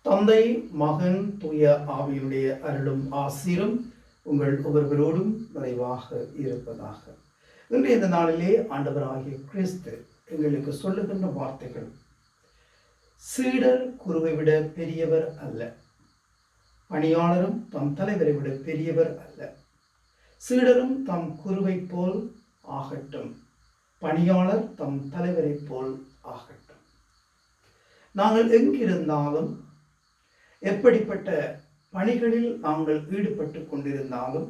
தந்தை, மகன், தூய ஆவியுடைய அருளும் ஆசீரும் உங்கள் ஒவ்வொருவரோடும் நிறைவாக இருப்பதாக. இன்றைய இந்த நாளிலே ஆண்டவராகிய கிறிஸ்து எங்களுக்கு சொல்லுகின்ற வார்த்தைகள்: சீடர் குருவை விட பெரியவர் அல்ல, பணியாளரும் தம் தலைவரை விட பெரியவர் அல்ல. சீடரும் தம் குருவை போல் ஆகட்டும், பணியாளர் தம் தலைவரை போல் ஆகட்டும். நாங்கள் எங்கிருந்தாலும், எப்படிப்பட்ட பணிகளில் நாங்கள் ஈடுபட்டு கொண்டிருந்தாலும்,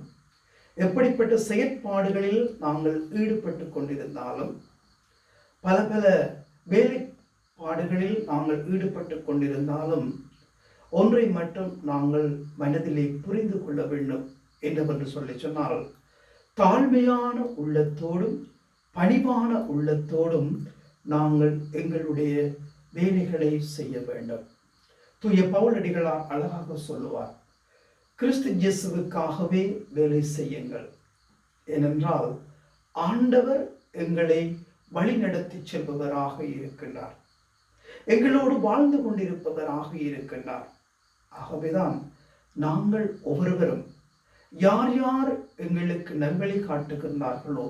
எப்படிப்பட்ட செயற்பாடுகளில் நாங்கள் ஈடுபட்டு கொண்டிருந்தாலும், பல பல வேலைப்பாடுகளில் நாங்கள் ஈடுபட்டு கொண்டிருந்தாலும், ஒன்றை மட்டும் நாங்கள் மனதிலே புரிந்து கொள்ள வேண்டும். என்னவென்று சொல்லி சொன்னால், தாழ்மையான உள்ளத்தோடும் பணிவான உள்ளத்தோடும் நாங்கள் எங்களுடைய வேலைகளை செய்ய வேண்டும். தூய பவுலடிகளார் அழகாக சொல்லுவார், கிறிஸ்து இயேசுவுக்காகவே வேலை செய்யுங்கள். ஏனென்றால் ஆண்டவர் எங்களை வழிநடத்தி செல்பவராக இருக்கின்றார், எங்களோடு வாழ்ந்து கொண்டிருப்பவராக இருக்கின்றார். ஆகவேதான் நாங்கள் ஒவ்வொருவரும் யார் யார் எங்களுக்கு நல்வழி காட்டுகின்றார்களோ,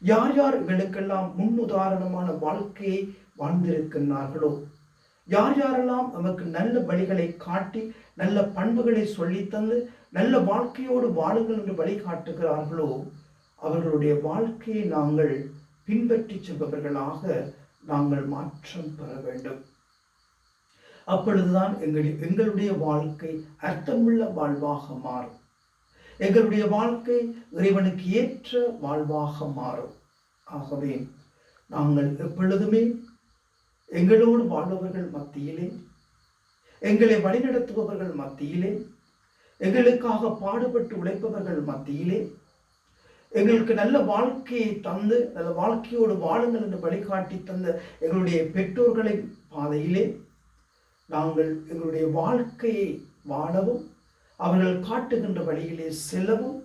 யார் யார் எங்களுக்கெல்லாம் முன்னுதாரணமான வாழ்க்கையை வாழ்ந்திருக்கின்றார்களோ, யார் யாரெல்லாம் நமக்கு நல்ல வழிகளை காட்டி நல்ல பண்புகளை சொல்லித்தந்து நல்ல வாழ்க்கையோடு வாழுங்கள் என்று வழிகாட்டுகிறார்களோ, அவர்களுடைய வாழ்க்கையை நாங்கள் பின்பற்றி செல்பவர்களாக நாங்கள் மாற்றம் பெற வேண்டும். அப்பொழுதுதான் எங்களுடைய வாழ்க்கை அர்த்தமுள்ள வாழ்வாக மாறும். எங்களுடைய வாழ்க்கை இறைவனுக்கு ஏற்ற வாழ்வாக மாறும். ஆகவே நாங்கள் எப்பொழுதுமே எங்களோடு வாழ்பவர்கள் மத்தியிலே, எங்களை வழிநடத்துபவர்கள் மத்தியிலே, எங்களுக்காக பாடுபட்டு உழைப்பவர்கள் மத்தியிலே, எங்களுக்கு நல்ல வாழ்க்கையை தந்து நல்ல வாழ்க்கையோடு வாழுங்கள் என்று வழிகாட்டி தந்த எங்களுடைய பெற்றோர்களை பாதையிலே நாங்கள் எங்களுடைய வாழ்க்கையை வாழவும், அவர்கள் காட்டுகின்ற வழியிலே செல்லவும்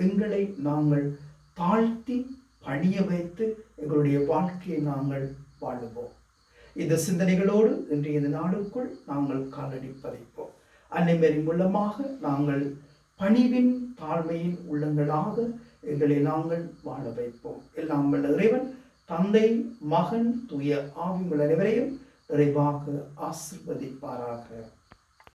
எங்களை நாங்கள் தாழ்த்தி பணிய வைத்து எங்களுடைய வாழ்க்கையை நாங்கள் வாழுவோம். இந்த சிந்தனைகளோடு இன்றைய நாளுக்குள் நாங்கள் காலடி பதிப்போம். அன்னை மேரி மூலமாக நாங்கள் பணிவின் தாழ்மையின் உள்ளங்களாக எங்களை நாங்கள் வாழ வைப்போம். எல்லாம் வல்ல இறைவன் தந்தை, மகன், தூய ஆவி அனைவரையும் நிறைவாக ஆசீர்வதிப்பாராக.